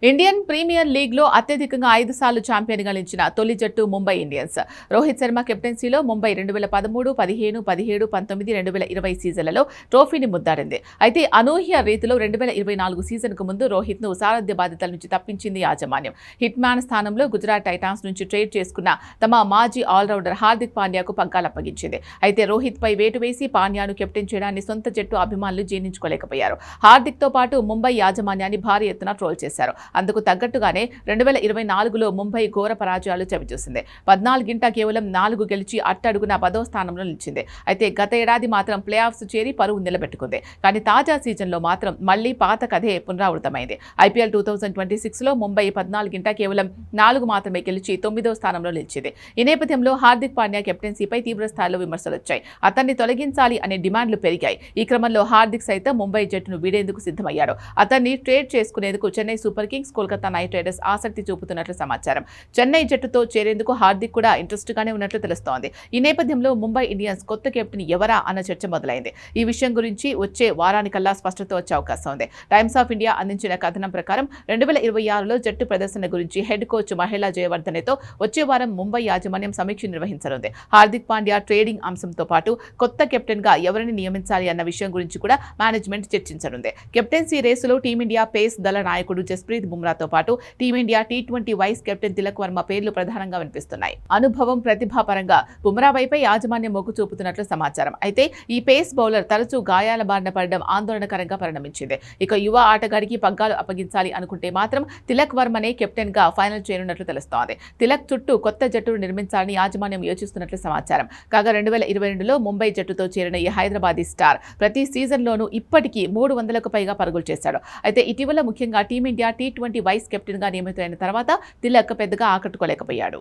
Indian premier league లో అత్యధికంగా 5 సార్లు ఛాంపియన్ గా నిలిచిన తొలి జట్టు ముంబై ఇండియన్స్. రోహిత్ శర్మ కెప్టెన్సీలో ముంబై 2013, 15, 17, 19, 2020 సీజన్లలో ట్రోఫీని ముద్దాడింది. అయితే అనూహ్య రీతిలో 2024 సీజన్ కు ముందు రోహిత్ ను సారథ్య బాధ్యతల నుంచి తప్పించింది యాజమాన్యం. హిట్ మ్యాన్ స్థానంలో గుజరాత్ టైటాన్స్ నుంచి ట్రేడ్ చేసుకున్న తమ మాజీ ఆల్రౌండర్ హార్దిక్ పాండ్యాకు పగ్గాలప్పగించింది. అయితే రోహిత్ పై వేటు వేసి పాండ్యాను కెప్టెన్ చేయడాన్ని సొంత జట్టు అభిమానులు జీర్ణించుకోలేకపోయారు. హార్దిక్ తో పాటు ముంబై యాజమాన్యాన్ని భారీ ఎత్తున ట్రోల్ చేశారు. అందుకు తగ్గట్టుగానే 2024లో ముంబై ఘోర పరాజయాలు చవిచూసింది. 14 కేవలం 4 గెలిచి అట్టడుగున 10వ స్థానంలో నిలిచింది. అయితే గత ఏడాది మాత్రం ప్లే ఆఫ్స్ చేరి పరువు నిలబెట్టుకుంది. కానీ తాజా సీజన్లో మాత్రం మళ్లీ పాత కథే పునరావృతమైంది. ఐపీఎల్ 2026లో ముంబై 14 కేవలం 4 మాత్రమే గెలిచి 9వ స్థానంలో నిలిచింది. ఈ నేపథ్యంలో హార్దిక్ పాండ్యా కెప్టెన్సీపై తీవ్ర స్థాయిలో విమర్శలు వచ్చాయి. అతన్ని తొలగించాలి అనే డిమాండ్లు పెరిగాయి. ఈ క్రమంలో హార్దిక్ సైతం ముంబై జట్టును వీడేందుకు సిద్ధమయ్యాడు. అతన్ని ట్రేడ్ చేసుకునేందుకు Chennai super Kings, Kolkata night riders ఆసక్తి చూపుతున్నట్లు సమాచారం. చెన్నై జట్టుతో చేరేందుకు హార్దిక్ కూడా ఇంట్రెస్ట్ గానే ఉన్నట్లు తెలుస్తోంది. ఈ నేపథ్యంలో ముంబై ఇండియన్స్ కొత్త కెప్టెన్ ఎవరా అన్న చర్చ మొదలైంది. ఈ విషయం గురించి వచ్చే వారానికల్లా స్పష్టత వచ్చే అవకాశం ఉంది. టైమ్స్ ఆఫ్ ఇండియా అందించిన కథనం ప్రకారం 2026లో జట్టు ప్రదర్శన గురించి హెడ్ కోచ్ మహేలా జయవర్ధనేతో వచ్చే వారం ముంబై యాజమాన్యం సమీక్ష నిర్వహించనుంది. హార్దిక్ పాండ్యా ట్రేడింగ్ అంశంతో పాటు కొత్త కెప్టెన్ గా ఎవరిని నియమించాలి అన్న విషయం గురించి కూడా మేనేజ్మెంట్ చర్చించనుంది. కెప్టెన్సీ రేసులో టీమిండియా పేస్ దళ నాయకుడు జస్ప్రీత్ బుమ్రాతో పాటు team India T20 vice captain Tilak Varma పేర్లు ప్రధానంగా వినిపిస్తున్నాయి. అనుభవం, ప్రతిభా పరంగా బుమ్రా వైపై యాజమాన్యం మొగ్గు చూపుతున్నట్లు సమాచారం. అయితే ఈ పేస్ బౌలర్ తరచూ గాయాల బారిన పడడం ఆందోళనకరంగా పరిణమించింది. ఇక యువ ఆటగాడికి పగ్గాలు అప్పగించాలి అనుకుంటే మాత్రం తిలక్ వర్మనే కెప్టెన్ గా ఫైనల్ చేయనున్నట్లు తెలుస్తోంది. తిలక్ చుట్టూ కొత్త జట్టును నిర్మించాలని యాజమాన్యం యోచిస్తున్నట్లు సమాచారం. కాగా 2022లో ముంబై జట్టుతో చేరిన ఈ హైదరాబాదీ స్టార్ ప్రతి సీజన్లోనూ ఇప్పటికీ 300కు పైగా పరుగులు చేశాడు. అయితే ఇటీవల ముఖ్యంగా టీమిండియా T20 వైస్ కెప్టెన్ గా నియమితులైన తర్వాత తిలక్ పెద్దగా ఆకట్టుకోలేకపోయాడు.